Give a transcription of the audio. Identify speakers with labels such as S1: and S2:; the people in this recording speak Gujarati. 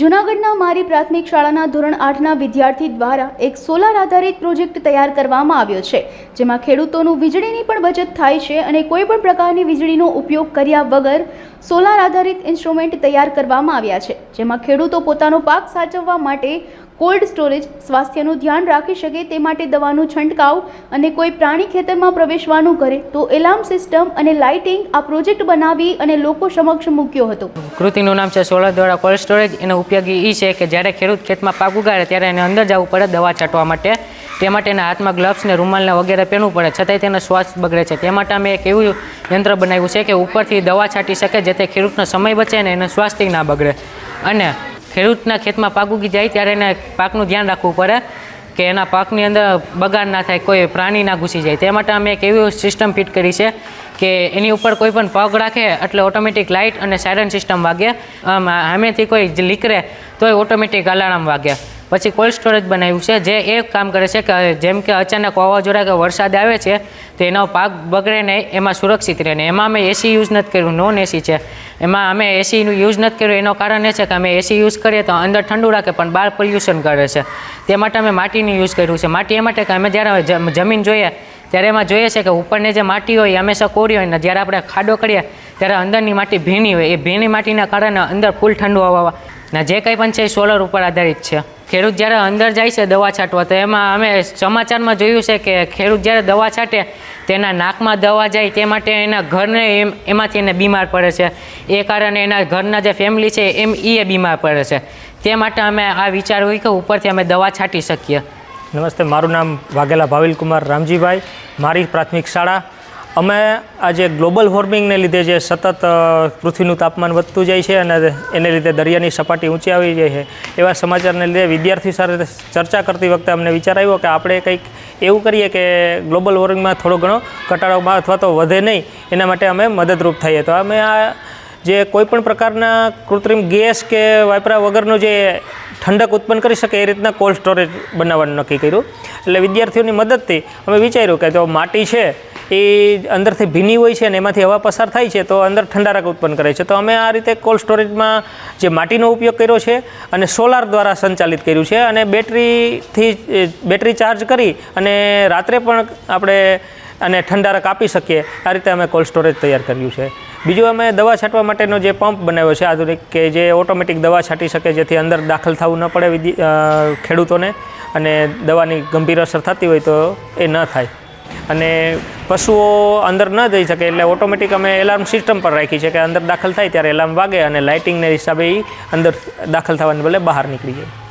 S1: જૂનાગઢના મારી પ્રાથમિક શાળાના ધોરણ 8ના વિદ્યાર્થી દ્વારા એક સોલાર આધારિત પ્રોજેક્ટ તૈયાર કરવામાં આવ્યો છે, જેમાં ખેડૂતોનું વીજળીની પણ બચત થાય છે અને કોઈ પણ પ્રકારની વીજળીનો ઉપયોગ કર્યા વગર સોલાર આધારિત ઇન્સ્ટ્રુમેન્ટ તૈયાર કરવામાં આવ્યા છે, જેમાં ખેડૂતો પોતાનો પાક સાચવવા માટે કોલ્ડ સ્ટોરેજ, સ્વાસ્થ્યનું ધ્યાન રાખી શકે તે માટે દવાનો છંટકાવ અને કોઈ પ્રાણી ખેતરમાં પ્રવેશવાનું કરે તો એલાર્મ સિસ્ટમ અને લાઇટિંગ આ પ્રોજેક્ટ બનાવી અને લોકો સમક્ષ મૂક્યો હતો।
S2: કૃતિનું નામ છે સોલર દ્વારા કોલ્ડ સ્ટોરેજ। એનો ઉપયોગી એ છે કે જ્યારે ખેડૂત ખેતમાં પાક ઉગાડે ત્યારે એને અંદર જવું પડે દવા છાંટવા માટે। તે માટે એના હાથમાં ગ્લવ્સ ને રૂમાલને વગેરે પહેરવું પડે, છતાંય તેનો શ્વાસ બગડે છે। તે માટે અમે એક એવું યંત્ર બનાવ્યું છે કે ઉપરથી દવા છાંટી શકે, જેથી ખેડૂતનો સમય બચે ને એનો સ્વાસ્થ્ય ના બગડે। અને ખેડૂતના ખેતમાં પાક ઉગી જાય ત્યારે એને પાકનું ધ્યાન રાખવું પડે કે એના પાકની અંદર બગાડ ના થાય, કોઈ પ્રાણી ના ઘૂસી જાય। તે માટે અમે એક એવી સિસ્ટમ ફિટ કરી છે કે એની ઉપર કોઈ પણ પગ રાખે એટલે ઓટોમેટિક લાઇટ અને સાયરન સિસ્ટમ વાગે, સામેથી કોઈ લીકરે તોય ઓટોમેટિક અલાર્મ વાગે। પછી કોલ્ડ સ્ટોરેજ બનાવ્યું છે જે એ કામ કરે છે કે જેમ કે અચાનક વાવાઝોડા કે વરસાદ આવે છે તો એનો પાક બગડે નહીં, એમાં સુરક્ષિત રહે ને। એમાં અમે એસી યુઝ નથી કર્યું, નોન એસી છે। એમાં અમે એસીનું યુઝ નથી કર્યું, એનું કારણ એ છે કે અમે એસી યુઝ કરીએ તો અંદર ઠંડુ રાખે પણ બહાર પોલ્યુશન કરે છે। તે માટે અમે માટીનું યુઝ કર્યું છે। માટી એ માટે કે અમે જ્યારે જમીન જોઈએ ત્યારે એમાં જોઈએ છે કે ઉપરની જે માટી હોય એ હંમેશા કોરી હોય ને જ્યારે આપણે ખાડો કરીએ ત્યારે અંદરની માટી ભીની હોય, એ ભીની માટીના કારણે અંદર ફૂલ ઠંડુ હવા ને જે કંઈ પણ છે એ સોલર ઉપર આધારિત છે। ખેડૂત જ્યારે અંદર જાય છે દવા છાંટવા તો એમાં અમે સમાચારમાં જોયું છે કે ખેડૂત જ્યારે દવા છાંટે તેના નાકમાં દવા જાય, તે માટે એના ઘરને એમાંથી એને બીમાર પડે છે, એ કારણે એના ઘરના જે ફેમિલી છે એ બીમાર પડે છે। તે માટે અમે આ વિચાર્યું કે ઉપરથી અમે દવા છાંટી શકીએ।
S3: નમસ્તે, મારું નામ વાઘેલા ભાવિલ કુમાર રામજીભાઈ, મારી પ્રાથમિક શાળા। અમે આજે ગ્લોબલ વોર્મિંગને લીધે જે સતત પૃથ્વીનું તાપમાન વધતું જાય છે અને એને લીધે દરિયાની સપાટી ઊંચી આવી જાય છે, એવા સમાચારને લીધે વિદ્યાર્થી સાથે ચર્ચા કરતી વખતે અમને વિચાર આવ્યો કે આપણે કંઈક એવું કરીએ કે ગ્લોબલ વોર્મિંગમાં થોડો ઘણો ઘટાડોમાં અથવા તો વધે નહીં, એના માટે અમે મદદરૂપ થઈએ। તો અમે આ જે કોઈપણ પ્રકારના કૃત્રિમ ગેસ કે વાપરા વગરનું જે ઠંડક ઉત્પન્ન કરી શકે એ રીતના કોલ્ડ સ્ટોરેજ બનાવવાનું નક્કી કર્યું। એટલે વિદ્યાર્થીઓની મદદથી અમે વિચાર્યું કે જો માટી છે એ અંદરથી ભીની હોય છે અને એમાંથી હવા પસાર થાય છે તો અંદર ઠંડારક ઉત્પન્ન કરે છે, તો અમે આ રીતે કોલ્ડ સ્ટોરેજમાં જે માટીનો ઉપયોગ કર્યો છે અને સોલાર દ્વારા સંચાલિત કર્યું છે અને બેટરી ચાર્જ કરી અને રાત્રે પણ આપણે અને ઠંડારક આપી શકીએ, આ રીતે અમે કોલ્ડ સ્ટોરેજ તૈયાર કર્યું છે। બીજું અમે દવા છાંટવા માટેનો જે પંપ બનાવ્યો છે આધુનિક, કે જે ઓટોમેટિક દવા છાંટી શકે, જેથી અંદર દાખલ થવું ન પડે ખેડૂતોને અને દવાની ગંભીર અસર થતી હોય તો એ ન થાય અને પશુઓ અંદર ન જઈ શકે, એટલે ઓટોમેટિક અમે એલાર્મ સિસ્ટમ પર રાખી છે કે અંદર દાખલ થાય ત્યારે એલાર્મ વાગે અને લાઇટિંગને હિસાબે એ અંદર દાખલ થવાને બદલે બહાર નીકળી જાય।